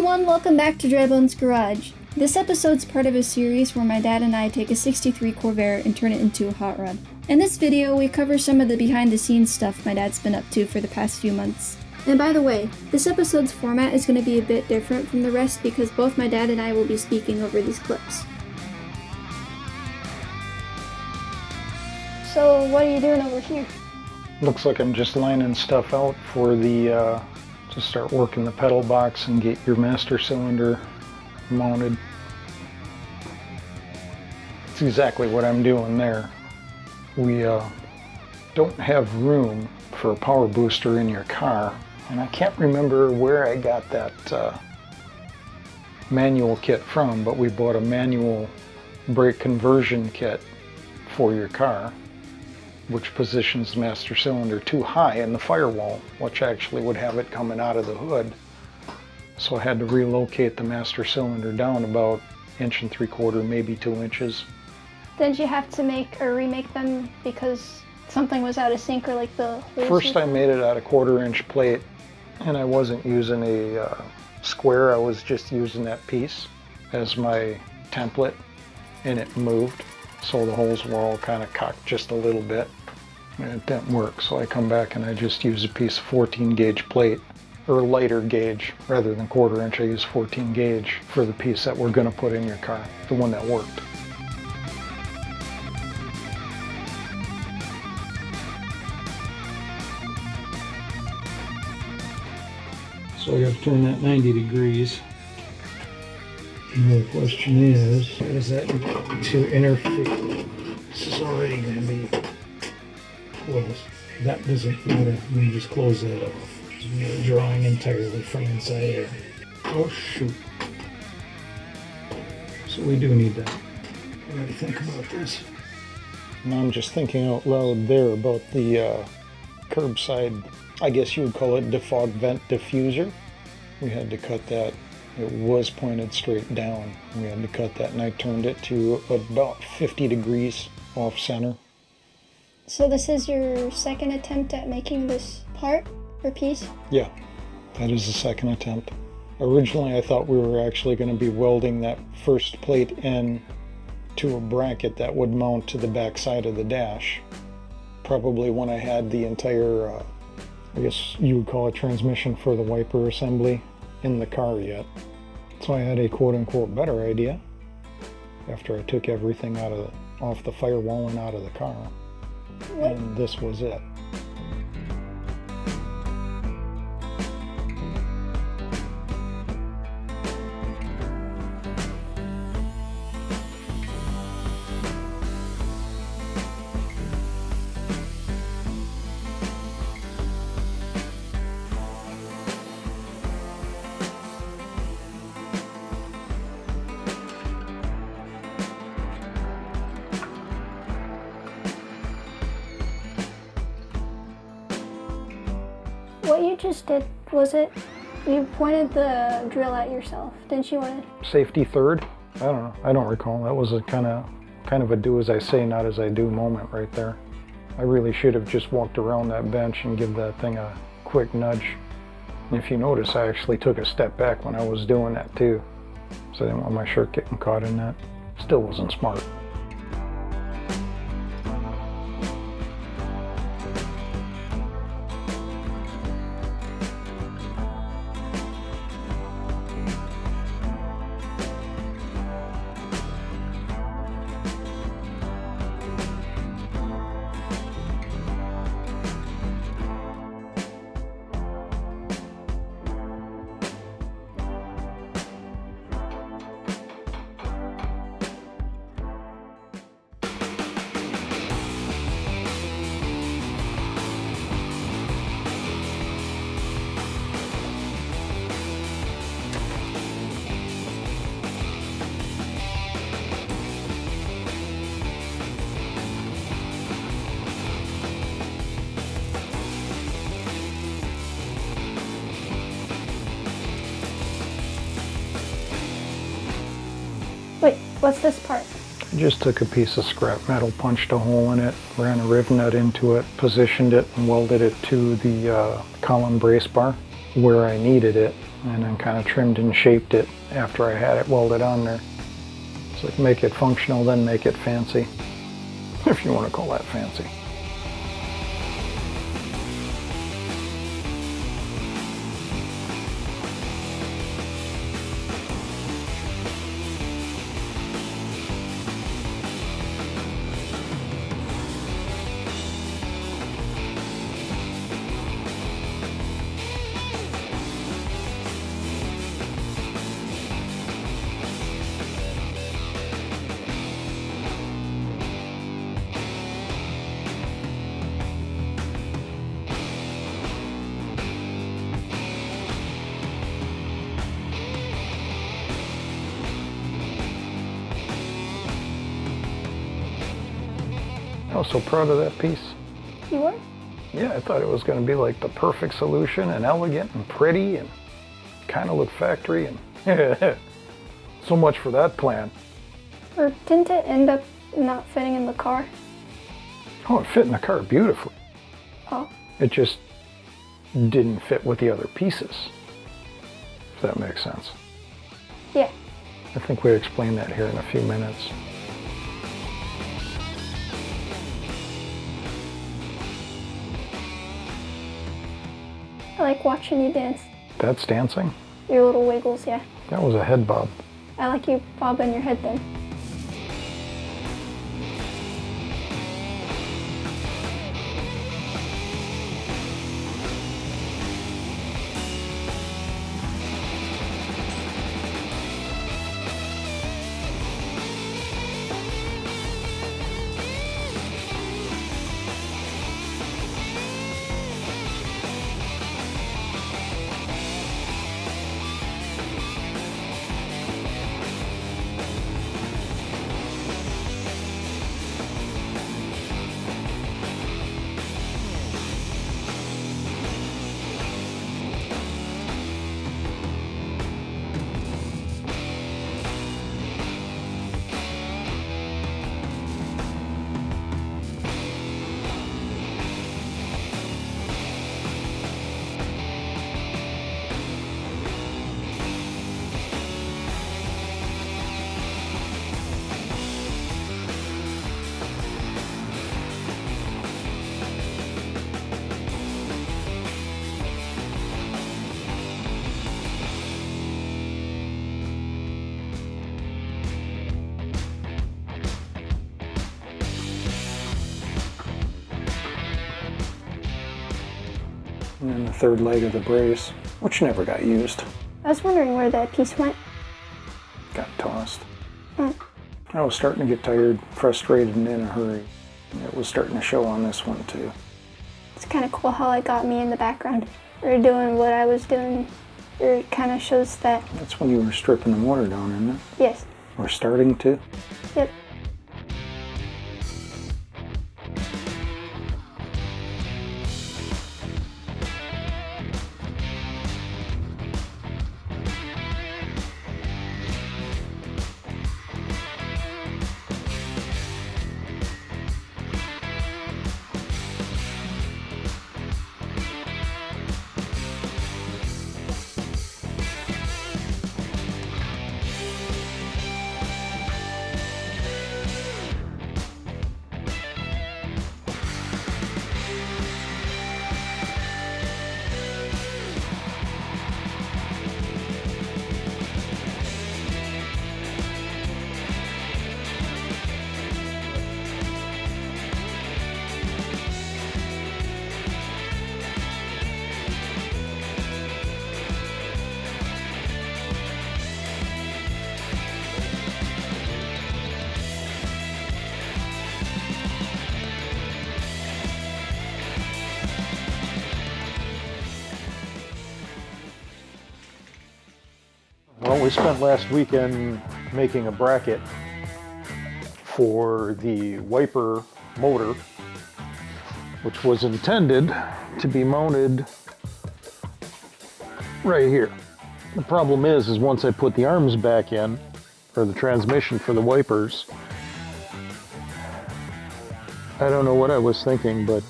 everyone, welcome back to drybonesgarage. This episode's part of a series where my dad and I take a 63 Corvair and turn it into a hot rod. In this video, we cover some of the behind-the-scenes stuff my dad's been up to for the past few months. And by the way, this episode's format is going to be a bit different from the rest because both my dad and I will be speaking over these clips. So, what are you doing over here? Looks like I'm just lining stuff out for the to start working the pedal box and get your master cylinder mounted. That's exactly what I'm doing there. We don't have room for a power booster in your car, and I can't remember where I got that manual kit from, but we bought a manual brake conversion kit for your car, which positions the master cylinder too high in the firewall, which actually would have it coming out of the hood. So I had to relocate the master cylinder down about 1 3/4 inches, maybe 2 inches. Did you have to make or remake them because something was out of sync or like the holes? First I made it out of 1/4 inch plate, and I wasn't using a square, I was just using that piece as my template, and it moved. So the holes were all kind of cocked just a little bit, and it didn't work. So I come back and I just use a piece of 14 gauge plate, or lighter gauge. Rather than 1/4 inch, I use 14 gauge for the piece that we're going to put in your car, the one that worked. So you have to turn that 90 degrees. And the question is, how does that to interfere? This is already going to be closed. That doesn't matter. We can just close that off. We are drawing entirely from inside here. Oh shoot. So we do need that. I gotta think about this. Now I'm just thinking out loud there about the curbside, I guess you would call it defog vent diffuser. We had to cut that. It was pointed straight down. We had to cut that, and I turned it to about 50 degrees off center. So this is your second attempt at making this part or piece? Yeah, that is the second attempt. Originally I thought we were actually going to be welding that first plate in to a bracket that would mount to the back side of the dash. Probably when I had the entire, I guess you would call it transmission for the wiper assembly in the car yet. So I had a quote-unquote better idea after I took everything off the firewall and out of the car. What? And this was it. What you just did, was it, you pointed the drill at yourself, didn't you want to? Safety third? I don't know. I don't recall. That was a kind of a do as I say, not as I do moment right there. I really should have just walked around that bench and give that thing a quick nudge. And if you notice, I actually took a step back when I was doing that too. So I didn't want my shirt getting caught in that. Still wasn't smart. Wait, what's this part? I just took a piece of scrap metal, punched a hole in it, ran a riv nut into it, positioned it, and welded it to the column brace bar where I needed it. and then kind of trimmed and shaped it after I had it welded on there. So like make it functional, then make it fancy, if you want to call that fancy. I was so proud of that piece. You were? Yeah, I thought it was going to be like the perfect solution and elegant and pretty and kind of look factory and so much for that plan. Or didn't it end up not fitting in the car? Oh, it fit in the car beautifully. Oh. It just didn't fit with the other pieces, if that makes sense. Yeah. I think we explain that here in a few minutes. I like watching you dance. That's dancing? Your little wiggles, yeah. That was a head bob. I like you bobbing your head then. And then the third leg of the brace, which never got used. I was wondering where that piece went. Got tossed. I was starting to get tired, frustrated, and in a hurry. It was starting to show on this one too. It's kind of cool how it got me in the background. Or doing what I was doing. It kind of shows that. That's when you were stripping the motor down, isn't it? Yes. Or starting to? Yep. Well, we spent last weekend making a bracket for the wiper motor, which was intended to be mounted right here. The problem is once I put the arms back in, or the transmission for the wipers, I don't know what I was thinking, but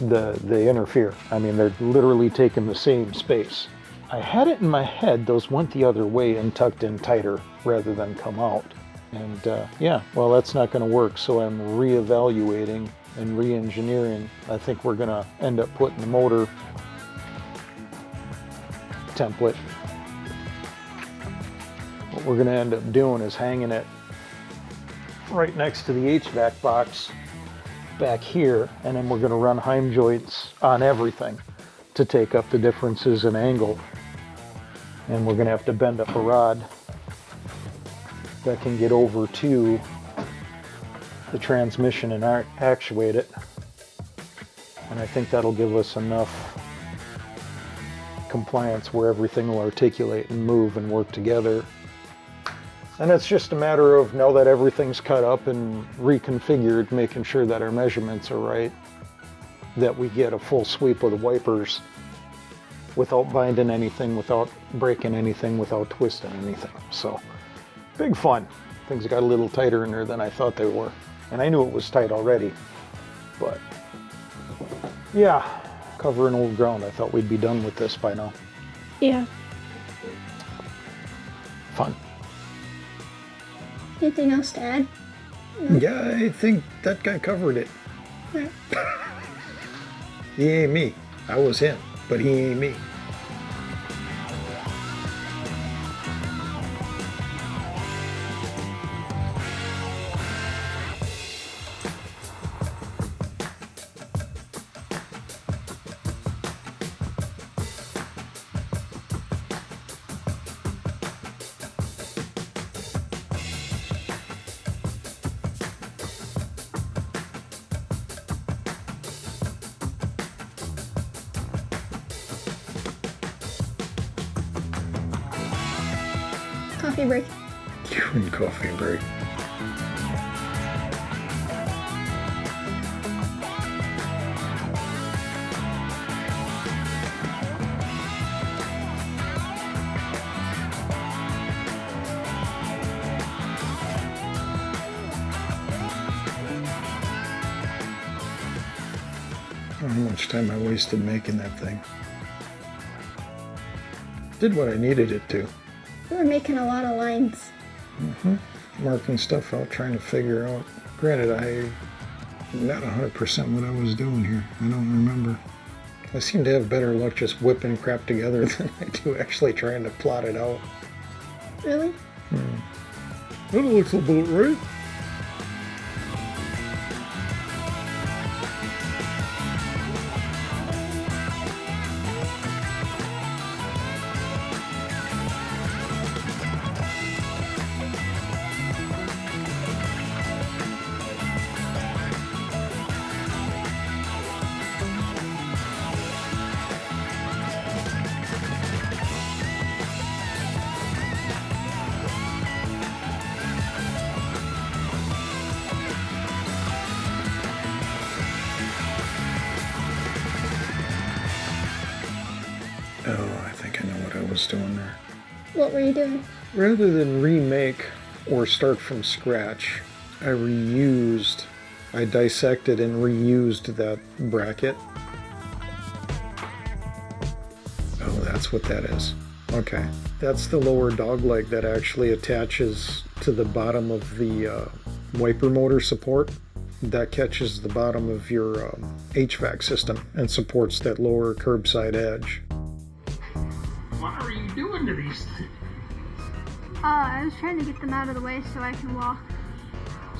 they interfere. I mean, they're literally taking the same space. I had it in my head those went the other way and tucked in tighter rather than come out. And yeah, well, that's not going to work, so I'm reevaluating and re-engineering. I think we're going to end up putting the motor template. What we're going to end up doing is hanging it right next to the HVAC box back here, and then we're going to run Heim joints on everything to take up the differences in angle. And we're going to have to bend up a rod that can get over to the transmission and actuate it. And I think that'll give us enough compliance where everything will articulate and move and work together. And it's just a matter of, now that everything's cut up and reconfigured, making sure that our measurements are right, that we get a full sweep of the wipers without binding anything, without breaking anything, without twisting anything. So, big fun. Things got a little tighter in there than I thought they were. And I knew it was tight already, but yeah, covering old ground. I thought we'd be done with this by now. Yeah. Fun. Anything else to add? No? Yeah, I think that guy covered it. Right. He ain't me. I was him, but he ain't me. Coffee break. Coffee break. I don't know how much time I wasted making that thing. Did what I needed it to. We were making a lot of lines. Marking stuff out, trying to figure out. Granted, I'm not 100% what I was doing here. I don't remember. I seem to have better luck just whipping crap together than I do actually trying to plot it out. Really? That looks about right. Oh, I think I know what I was doing there. What were you doing? Rather than remake or start from scratch, I dissected and reused that bracket. Oh, that's what that is. Okay. That's the lower dog leg that actually attaches to the bottom of the wiper motor support. That catches the bottom of your HVAC system and supports that lower curbside edge. What are you doing to these things? I was trying to get them out of the way so I can walk.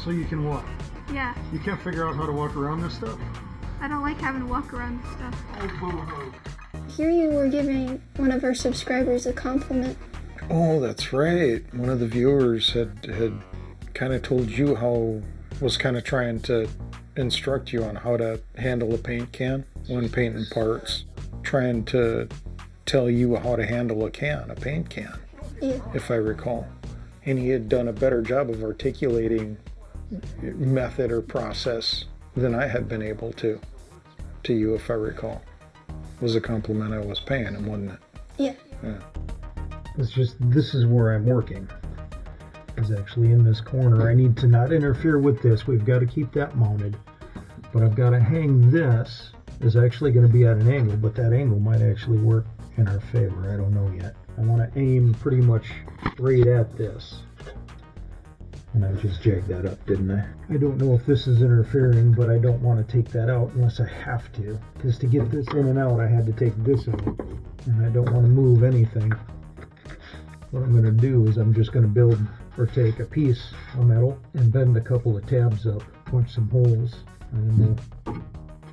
So you can walk. Yeah, You can't figure out how to walk around this stuff? I don't like having to walk around this stuff. Oh, boo-hoo. Here you were giving one of our subscribers a compliment. Oh, that's right. One of the viewers had kind of told you was kind of trying to instruct you on how to handle a paint can when painting parts. Trying to tell you how to handle a paint can, Yeah. if I recall. And he had done a better job of articulating method or process than I had been able to you, if I recall. It was a compliment I was paying him, wasn't it? Yeah. Yeah. It's just, this is where I'm working. It's actually in this corner. I need to not interfere with this. We've got to keep that mounted. But I've got to hang this. Is actually going to be at an angle, but that angle might actually work in our favor. I don't know yet. I want to aim pretty much straight at this. And I just jagged that up, didn't I? I don't know if this is interfering, but I don't want to take that out unless I have to. Because to get this in and out, I had to take this out. And I don't want to move anything. What I'm going to do is I'm just going to build or take a piece of metal and bend a couple of tabs up, punch some holes, and then we'll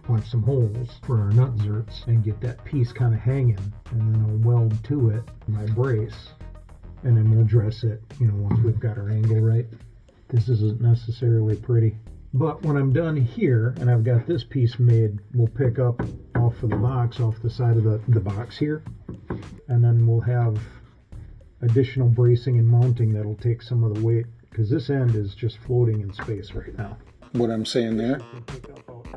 punch some holes for our nut zerts and get that piece kind of hanging, and then I'll weld to it my brace, and then we'll dress it, once we've got our angle right. This isn't necessarily pretty, but when I'm done here and I've got this piece made, we'll pick up off of the box, off the side of the box here, and then we'll have additional bracing and mounting that'll take some of the weight, because this end is just floating in space right now. What I'm saying there,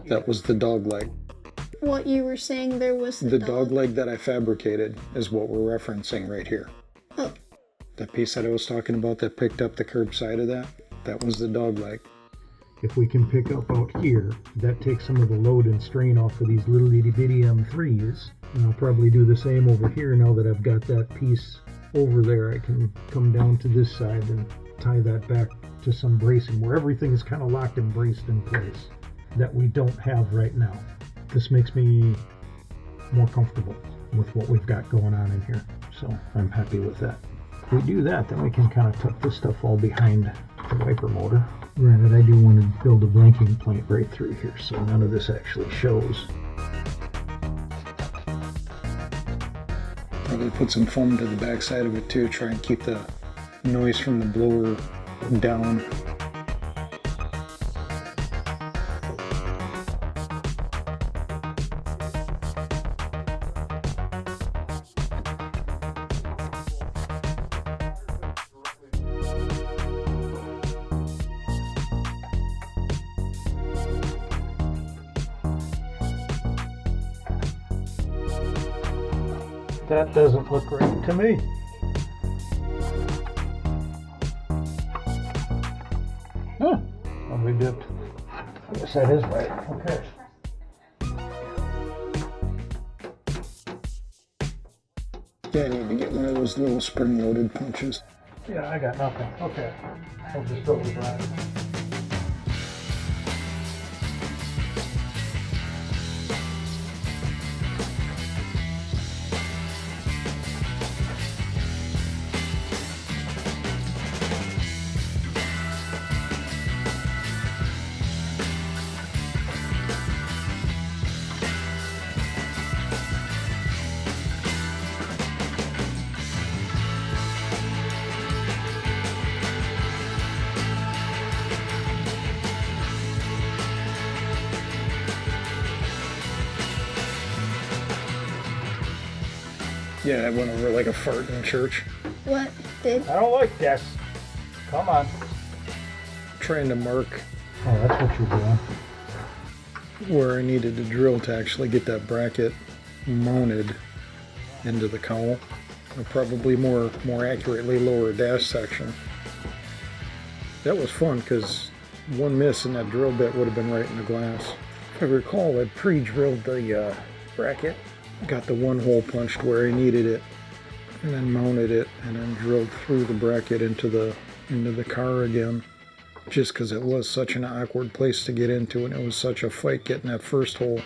that was the dog leg. What you were saying there was The dog leg that I fabricated is what we're referencing right here. Oh. That piece that I was talking about that picked up the curb side of that was the dog leg. If we can pick up out here, that takes some of the load and strain off of these little itty bitty M3s. And I'll probably do the same over here now that I've got that piece over there. I can come down to this side and tie that back to some bracing where everything's kind of locked and braced in place that we don't have right now. This makes me more comfortable with what we've got going on in here, so I'm happy with that. If we do that, then we can kind of tuck this stuff all behind the wiper motor. Granted, I do want to build a blanking plate right through here, so none of this actually shows. Probably put some foam to the back side of it too, try and keep the noise from the blower down. That doesn't look right to me. Huh. Well, we dipped. I guess that is right. Okay. Yeah, I need to get one of those little spring-loaded punches. Yeah, I got nothing. Okay. I'll just go with that. Yeah, I went over like a fart in church. What did? I don't like this. Come on. Trying to mark Oh, that's what you're doing. where I needed to drill to actually get that bracket mounted into the cowl. Or probably more accurately lower dash section. That was fun because one miss and that drill bit would have been right in the glass. If I recall, I pre-drilled the bracket, got the one hole punched where I needed it, and then mounted it, and then drilled through the bracket into the car again. Just because it was such an awkward place to get into, and it was such a fight getting that first hole.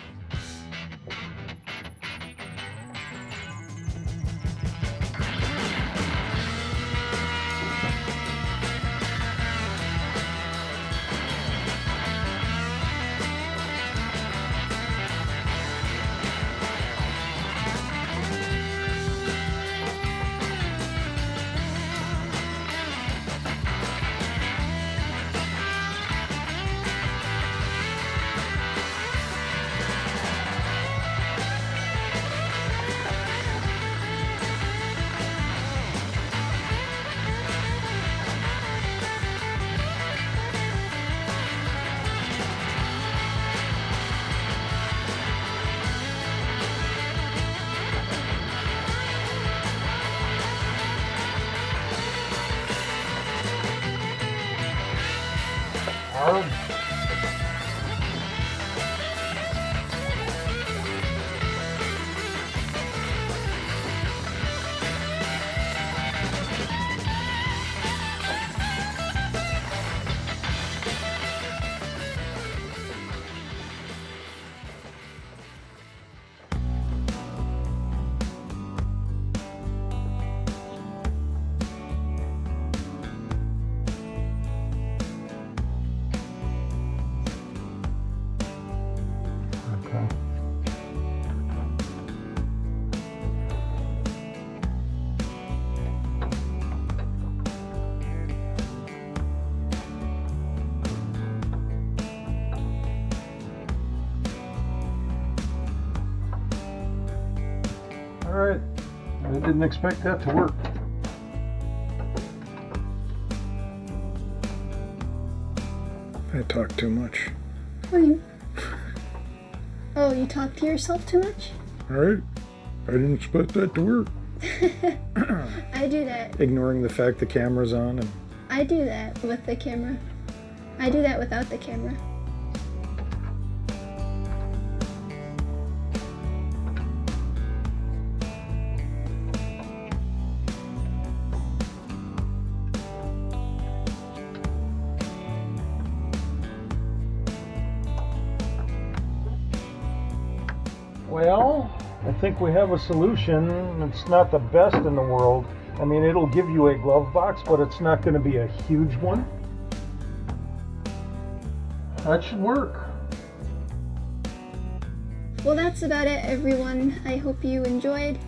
Okay. Alright, I didn't expect that to work. I talk too much. Oh, you talk to yourself too much? Alright, I didn't expect that to work. I do that. Ignoring the fact the camera's on and... I do that with the camera. I do that without the camera. Well, I think we have a solution. It's not the best in the world. I mean, it'll give you a glove box, but it's not going to be a huge one. That should work. Well, that's about it, everyone. I hope you enjoyed.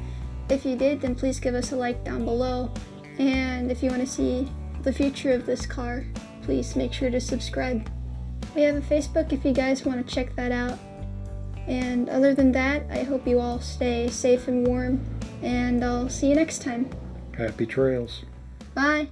If you did, then please give us a like down below. And if you want to see the future of this car, please make sure to subscribe. We have a Facebook if you guys want to check that out. And other than that, I hope you all stay safe and warm, and I'll see you next time. Happy trails. Bye!